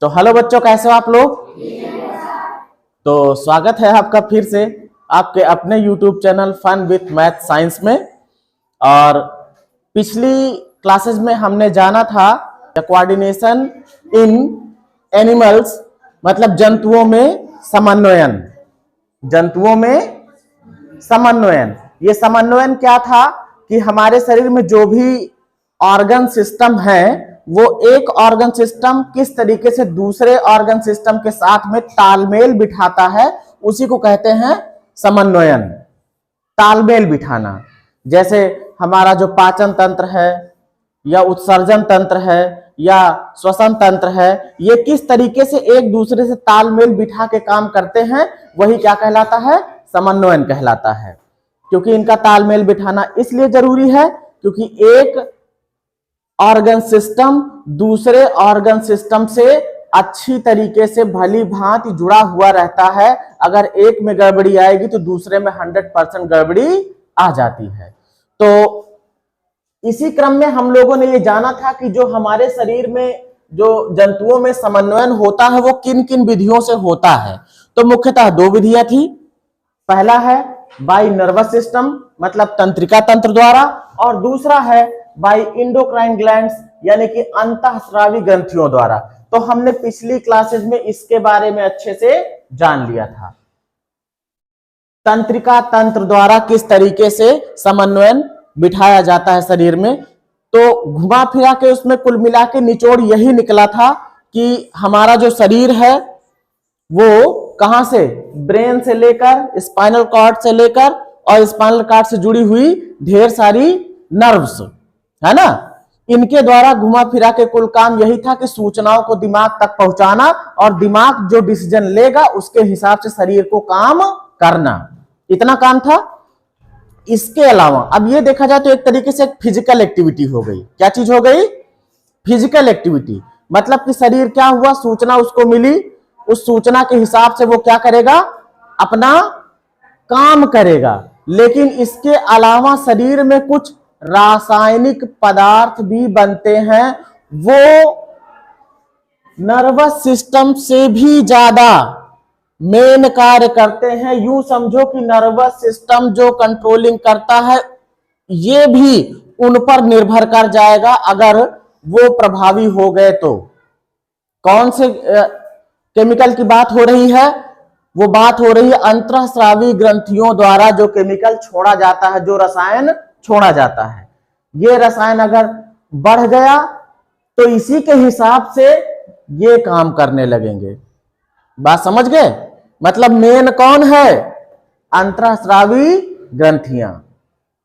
तो हेलो बच्चों, कैसे हो आप लोग। तो स्वागत है आपका फिर से आपके अपने YouTube channel fun with math science में। और पिछली क्लासेस में हमने जाना था कोऑर्डिनेशन इन एनिमल्स, मतलब जंतुओं में समन्वयन। जंतुओं में समन्वयन, ये समन्वयन क्या था कि हमारे शरीर में जो भी ऑर्गन सिस्टम है वो एक ऑर्गन सिस्टम किस तरीके से दूसरे ऑर्गन सिस्टम के साथ में तालमेल बिठाता है, उसी को कहते हैं समन्वयन। तालमेल बिठाना, जैसे हमारा जो पाचन तंत्र है या उत्सर्जन तंत्र है या श्वसन तंत्र है, ये किस तरीके से एक दूसरे से तालमेल बिठा के काम करते हैं, वही क्या कहलाता है, समन्वयन कहलाता है। क्योंकि इनका तालमेल बिठाना इसलिए जरूरी है क्योंकि एक ऑर्गन सिस्टम दूसरे ऑर्गन सिस्टम से अच्छी तरीके से भली भांति जुड़ा हुआ रहता है। अगर एक में गड़बड़ी आएगी तो दूसरे में 100% गड़बड़ी आ जाती है। तो इसी क्रम में हम लोगों ने ये जाना था कि जो हमारे शरीर में जो जंतुओं में समन्वयन होता है वो किन किन विधियों से होता है। तो मुख्यतः दो विधियां थी। पहला है बाय नर्वस सिस्टम, मतलब तंत्रिका तंत्र द्वारा, और दूसरा है बाय इंडोक्राइन ग्लैंड्स, यानी कि अंतःस्रावी ग्रंथियों द्वारा। तो हमने पिछली क्लासेस में इसके बारे में अच्छे से जान लिया था। तंत्रिका तंत्र द्वारा किस तरीके से समन्वयन बिठाया जाता है शरीर में। तो घुमा फिरा के उसमें कुल मिला के निचोड़ यही निकला था कि हमारा जो शरीर है वो कहां से, ब्रेन से लेकर स्पाइनल कॉर्ड से लेकर और स्पाइनल कॉर्ड से जुड़ी हुई ढेर सारी नर्व्स है ना, इनके द्वारा घुमा फिरा के कुल काम यही था कि सूचनाओं को दिमाग तक पहुंचाना और दिमाग जो डिसीजन लेगा उसके हिसाब से शरीर को काम करना, इतना काम था। इसके अलावा अब ये देखा जाए तो एक तरीके से एक फिजिकल एक्टिविटी हो गई। क्या चीज हो गई, फिजिकल एक्टिविटी। मतलब कि शरीर क्या हुआ, सूचना उसको मिली, उस सूचना के हिसाब से वो क्या करेगा, अपना काम करेगा। लेकिन इसके अलावा शरीर में कुछ रासायनिक पदार्थ भी बनते हैं, वो नर्वस सिस्टम से भी ज्यादा मेन कार्य करते हैं। यूं समझो कि नर्वस सिस्टम जो कंट्रोलिंग करता है ये भी उन पर निर्भर कर जाएगा अगर वो प्रभावी हो गए तो। कौन से केमिकल की बात हो रही है, वो बात हो रही है अंतःस्रावी ग्रंथियों द्वारा जो केमिकल छोड़ा जाता है, जो रसायन छोड़ा जाता है। ये रसायन अगर बढ़ गया तो इसी के हिसाब से ये काम करने लगेंगे। बात समझ गए। मतलब मेन कौन है, अंतःस्रावी ग्रंथियां।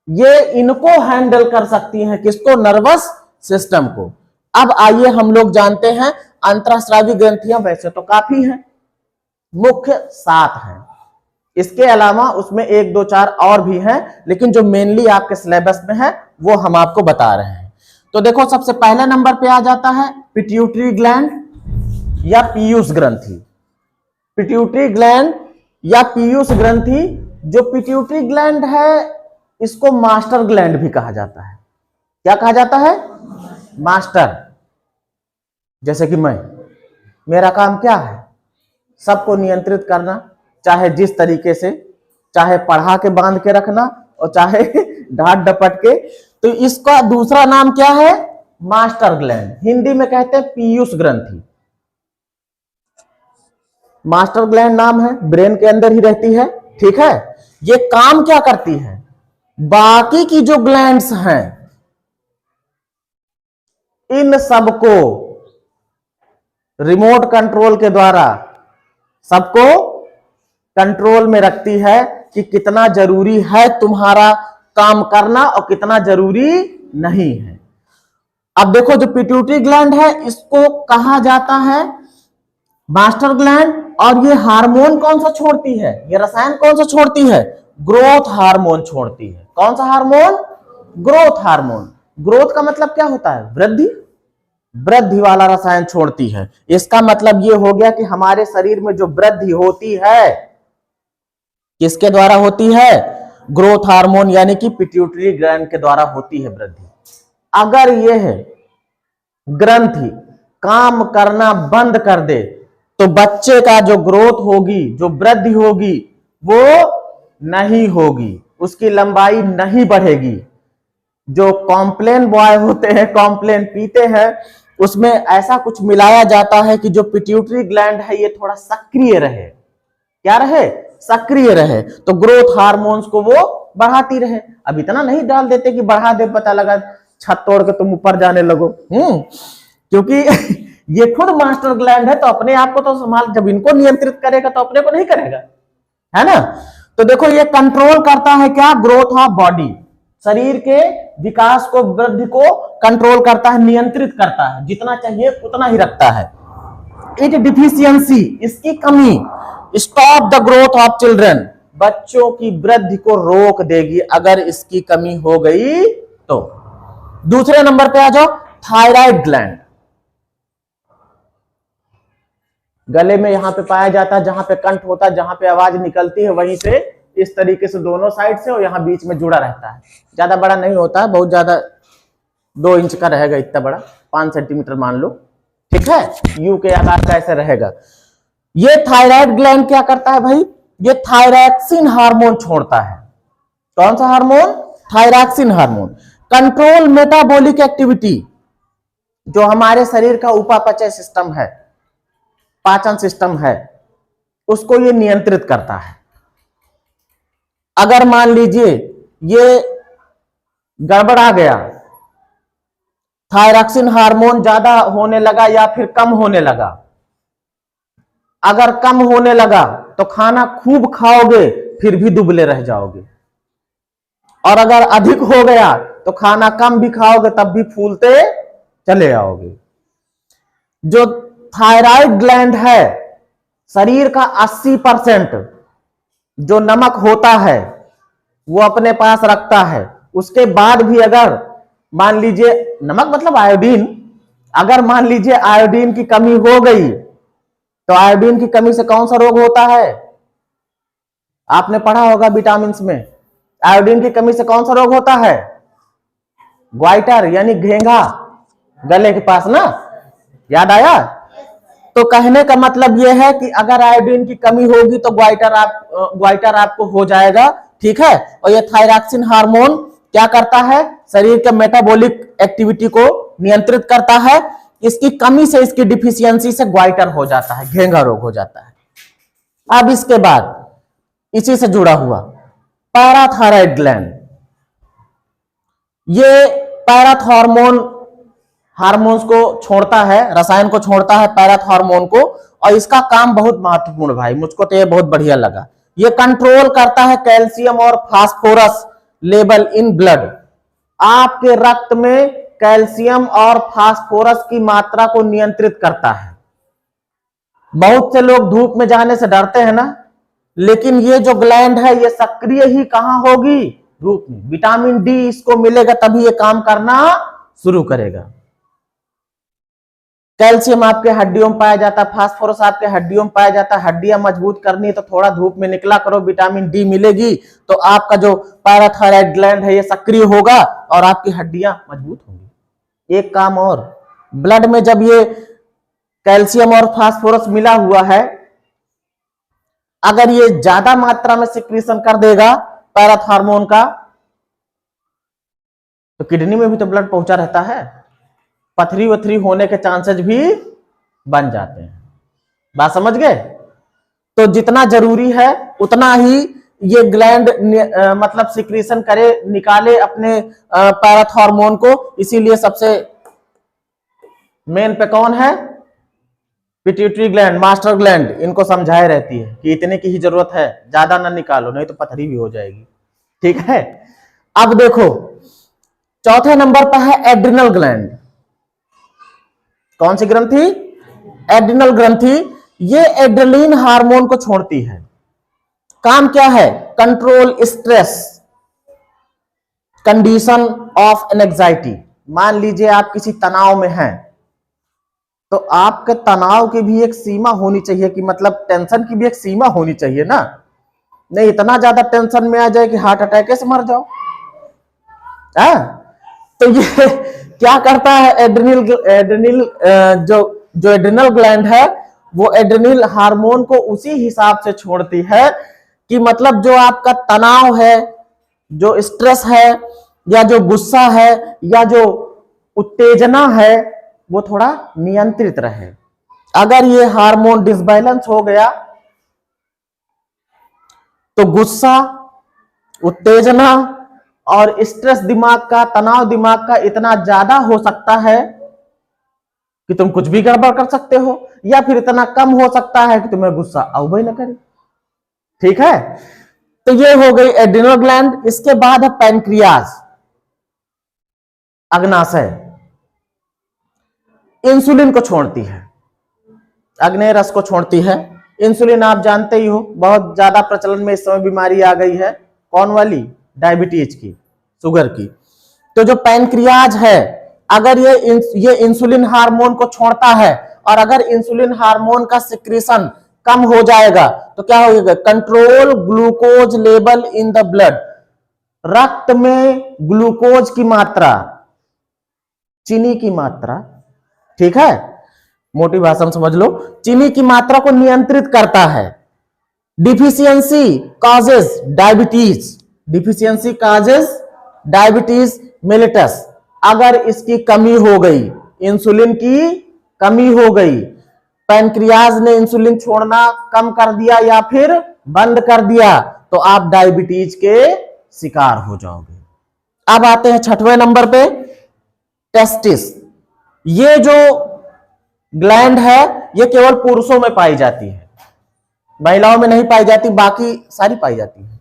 ये इनको हैंडल कर सकती हैं, किसको, नर्वस सिस्टम को। अब आइए हम लोग जानते हैं अंतःस्रावी ग्रंथियां वैसे तो काफी हैं, मुख्य 7 हैं। इसके अलावा उसमें 1 2 4 और भी हैं, लेकिन जो मेनली आपके सिलेबस में है वो हम आपको बता रहे हैं। तो देखो, सबसे पहले नंबर पे आ जाता है पिट्यूटरी ग्लैंड या पीयूष ग्रंथि। पिट्यूटरी ग्लैंड या पीयूष ग्रंथि, जो पिट्यूटरी ग्लैंड है इसको मास्टर ग्लैंड भी कहा जाता है। क्या कहा जाता है, मास्टर। जैसे कि मेरा काम क्या है, सबको नियंत्रित करना, चाहे जिस तरीके से, चाहे पढ़ा के बांध के रखना और चाहे डांट डपट के। तो इसका दूसरा नाम क्या है, मास्टर ग्लैंड। हिंदी में कहते हैं पीयूष ग्रंथि। मास्टर ग्लैंड नाम है, ब्रेन के अंदर ही रहती है, ठीक है। ये काम क्या करती है, बाकी की जो ग्लैंड्स हैं इन सबको रिमोट कंट्रोल के द्वारा सबको कंट्रोल में रखती है कि कितना जरूरी है तुम्हारा काम करना और कितना जरूरी नहीं है। अब देखो, जो पिट्यूटरी ग्लैंड है इसको कहा जाता है मास्टर ग्लैंड। और ये हार्मोन कौन सा छोड़ती है, ये रसायन कौन सा छोड़ती है, ग्रोथ हार्मोन छोड़ती है। कौन सा हार्मोन, ग्रोथ हार्मोन। ग्रोथ का मतलब क्या होता है, वृद्धि, वृद्धि वाला रसायन छोड़ती है। इसका मतलब ये हो गया कि हमारे शरीर में जो वृद्धि होती है किसके द्वारा होती है, ग्रोथ हार्मोन यानी कि पिट्यूटरी ग्लैंड के द्वारा होती है वृद्धि। अगर यह ग्रंथि काम करना बंद कर दे तो बच्चे का जो ग्रोथ होगी, जो वृद्धि होगी, वो नहीं होगी, उसकी लंबाई नहीं बढ़ेगी। जो कॉम्प्लेन बॉय होते हैं, कॉम्प्लेन पीते हैं, उसमें ऐसा कुछ मिलाया जाता है कि जो पिट्यूटरी ग्लैंड है ये थोड़ा सक्रिय रहे। क्या रहे? सक्रिय रहे, तो ग्रोथ हार्मोन्स को वो बढ़ाती रहे। अब इतना नहीं डाल देते कि बढ़ा दे, पता लगा छत तोड़ के तुम ऊपर जाने लगो। क्योंकि ये खुद मास्टर ग्लैंड है, तो अपने आप को तो संभाल, जब इनको नियंत्रित करेगा तो अपने को नहीं करेगा, है ना। तो देखो ये कंट्रोल करता है क्या? ग्रोथ ऑफ बॉडी, शरीर के विकास को, वृद्धि को कंट्रोल करता है, नियंत्रित करता है, जितना चाहिए उतना ही रखता है। इट डिफिशियंसी, इसकी कमी, stop the growth of children, बच्चों की वृद्धि को रोक देगी अगर इसकी कमी हो गई तो। दूसरे नंबर पे आ जाओ, थायराइड ग्लैंड। गले में यहां पे पाया जाता है, जहां पे कंठ होता है, जहां पे आवाज निकलती है, वहीं से इस तरीके से दोनों साइड से, और यहां बीच में जुड़ा रहता है। ज्यादा बड़ा नहीं होता है, बहुत ज्यादा 2 इंच का रहेगा, इतना बड़ा 5 सेंटीमीटर मान लो, ठीक है, यू के आकार का ऐसे रहेगा। ये थायराइड ग्लैंड क्या करता है भाई? ये थायरॉक्सिन हार्मोन छोड़ता है। कौन सा hormone? Thyroxine hormone. Control metabolic activity, जो हमारे शरीर का उपापचय सिस्टम है, पाचन सिस्टम है, उसको ये नियंत्रित करता है। अगर मान लीजिए ये गड़बड़ा गया, थायरॉक्सिन हार्मोन ज्यादा होने लगा या फिर कम होने लगा, अगर कम होने लगा तो खाना खूब खाओगे फिर भी दुबले रह जाओगे, और अगर अधिक हो गया तो खाना कम भी खाओगे तब भी फूलते चले आओगे। जो थायराइड ग्लैंड है, शरीर का 80% जो नमक होता है वो अपने पास रखता है। उसके बाद भी अगर मान लीजिए, नमक मतलब आयोडीन, अगर मान लीजिए आयोडीन की कमी हो गई, तो आयोडीन की कमी से कौन सा रोग होता है? आपने पढ़ा होगा विटामिन में, आयोडीन की कमी से कौन सा रोग होता है? ग्वाइटर, यानी घेंघा, गले के पास ना, याद आया? तो कहने का मतलब यह है कि अगर आयोडीन की कमी होगी तो ग्वाइटर आपको हो जाएगा, ठीक है। और ये थायरॉक्सिन हार्मोन क्या करता है? शरीर के मेटाबॉलिक एक्टिविटी को नियंत्रित करता है। इसकी कमी से, इसकी डिफिशियंसी से ग्वाइटर हो जाता है, घेंघा रोग हो जाता है। अब इसके बाद इसी से जुड़ा हुआ पैराथायराइड ग्लैंड, ये पैराथ हार्मोन्स को छोड़ता है, रसायन को छोड़ता है, पैराथ हार्मोन को, और इसका काम बहुत महत्वपूर्ण भाई, मुझको तो ये बहुत बढ़िया लगा। ये कंट्रोल करता है कैल्शियम और फास्फोरस लेवल इन ब्लड, आपके रक्त में कैल्शियम और फास्फोरस की मात्रा को नियंत्रित करता है। बहुत से लोग धूप में जाने से डरते हैं ना, लेकिन ये जो ग्लैंड है ये सक्रिय ही कहां होगी? धूप में। विटामिन डी इसको मिलेगा तभी ये काम करना शुरू करेगा। कैल्शियम आपके हड्डियों में पाया जाता है, फास्फोरस आपके हड्डियों में पाया जाता है। हड्डियां मजबूत करनी है तो थोड़ा धूप में निकला करो, विटामिन डी मिलेगी तो आपका जो पैराथायराइड ग्लैंड है ये सक्रिय होगा और आपकी हड्डियां मजबूत होंगी। एक काम और, ब्लड में जब ये कैल्शियम और फास्फोरस मिला हुआ है, अगर ये ज्यादा मात्रा में सिक्रीशन कर देगा पैराथ हार्मोन का, तो किडनी में भी तो ब्लड पहुंचा रहता है, पथरी वथरी होने के चांसेस भी बन जाते हैं। बात समझ गए? तो जितना जरूरी है उतना ही ये ग्लैंड मतलब सिक्रीशन करे, निकाले अपने पैराथ हार्मोन को। इसीलिए सबसे मेन पे कौन है? पिट्यूटरी ग्लैंड, मास्टर ग्लैंड, इनको समझाए रहती है कि इतने की ही जरूरत है, ज्यादा ना निकालो नहीं तो पथरी भी हो जाएगी, ठीक है। अब देखो चौथे नंबर पर है एड्रिनल ग्लैंड। कौन सी ग्रंथि? एड्रिनल ग्रंथि। ये एड्रेलिन हार्मोन को छोड़ती है। काम क्या है? Control stress condition of anxiety. मान लीजिए आप किसी तनाव में हैं, तो आपके तनाव की भी एक सीमा होनी चाहिए, कि मतलब टेंशन की भी एक सीमा होनी चाहिए ना। नहीं इतना ज्यादा टेंशन में आ जाए कि हार्ट अटैक से मर जाओ। तो ये क्या करता है, एड्रेनल जो एड्रेनल ग्लैंड है वो एड्रेनल हार्मोन को उसी हिसाब से छोड़ती है कि मतलब जो आपका तनाव है, जो स्ट्रेस है, या जो गुस्सा है, या जो उत्तेजना है, वो थोड़ा नियंत्रित रहे। अगर ये हार्मोन डिसबैलेंस हो गया तो गुस्सा, उत्तेजना और स्ट्रेस दिमाग का, तनाव दिमाग का इतना ज्यादा हो सकता है कि तुम कुछ भी गड़बड़ कर सकते हो, या फिर इतना कम हो सकता है कि तुम्हें गुस्सा आउबे न करे। ठीक है, तो ये हो गई एड्रिनल ग्लैंड। इसके बाद है पैनक्रियाज, अग्नाशय, इंसुलिन को छोड़ती है, अग्नेय रस को छोड़ती है। इंसुलिन आप जानते ही हो, बहुत ज्यादा प्रचलन में इस समय बीमारी आ गई है, कौन वाली, डायबिटीज की, शुगर की। तो जो पैनक्रियाज है, अगर ये इंसुलिन हार्मोन को छोड़ता है, और अगर इंसुलिन हार्मोन का सिक्रीशन कम हो जाएगा तो क्या होगा, control glucose level in the blood, रक्त में ग्लूकोज की मात्रा, चीनी की मात्रा, ठीक है, मोटी भाषा में समझ लो, चीनी की मात्रा को नियंत्रित करता है। Deficiency causes diabetes, deficiency causes diabetes mellitus. अगर इसकी कमी हो गई, इंसुलिन की कमी हो गई, पैनक्रियाज ने इंसुलिन छोड़ना कम कर दिया या फिर बंद कर दिया, तो आप डायबिटीज के शिकार हो जाओगे। अब आते हैं 6वें नंबर पे, टेस्टिस। ये जो ग्लैंड है ये केवल पुरुषों में पाई जाती है, महिलाओं में नहीं पाई जाती, बाकी सारी पाई जाती है।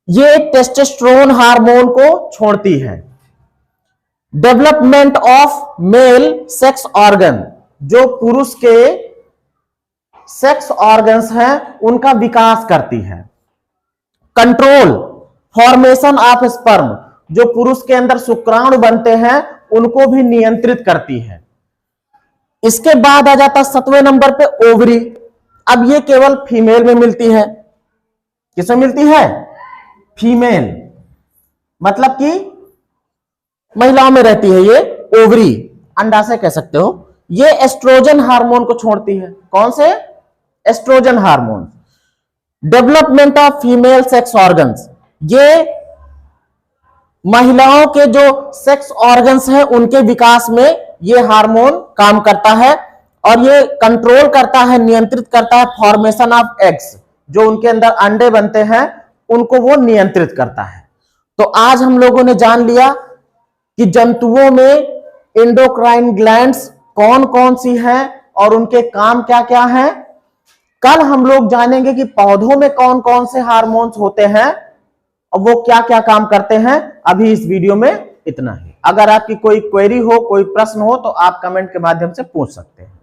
ये टेस्टोस्टेरोन हार्मोन को छोड़ती है। Development of male sex organ, जो पुरुष के सेक्स ऑर्गन्स हैं उनका विकास करती है। कंट्रोल फॉर्मेशन ऑफ स्पर्म, जो पुरुष के अंदर शुक्राणु बनते हैं उनको भी नियंत्रित करती है। इसके बाद आ जाता 7वें नंबर पे ओवरी। अब ये केवल फीमेल में मिलती है। किसमें मिलती है, फीमेल, मतलब कि महिलाओं में रहती है ये ओवरी, अंडाशय कह सकते हो। ये एस्ट्रोजन हार्मोन को छोड़ती है। कौन से, estrogen hormone. Development of female sex organs, ये महिलाओं के जो सेक्स ऑर्गन्स हैं उनके विकास में ये हार्मोन काम करता है, और ये कंट्रोल करता है, नियंत्रित करता है फॉर्मेशन ऑफ एग्स, जो उनके अंदर अंडे बनते हैं उनको वो नियंत्रित करता है। तो आज हम लोगों ने जान लिया कि जंतुओं में एंडोक्राइन ग्लैंड्स कौन कौन सी हैं और उनके काम क्या क्या हैं। कल हम लोग जानेंगे कि पौधों में कौन कौन से हार्मोन्स होते हैं और वो क्या क्या काम करते हैं। अभी इस वीडियो में इतना ही। अगर आपकी कोई क्वेरी हो, कोई प्रश्न हो तो आप कमेंट के माध्यम से पूछ सकते हैं।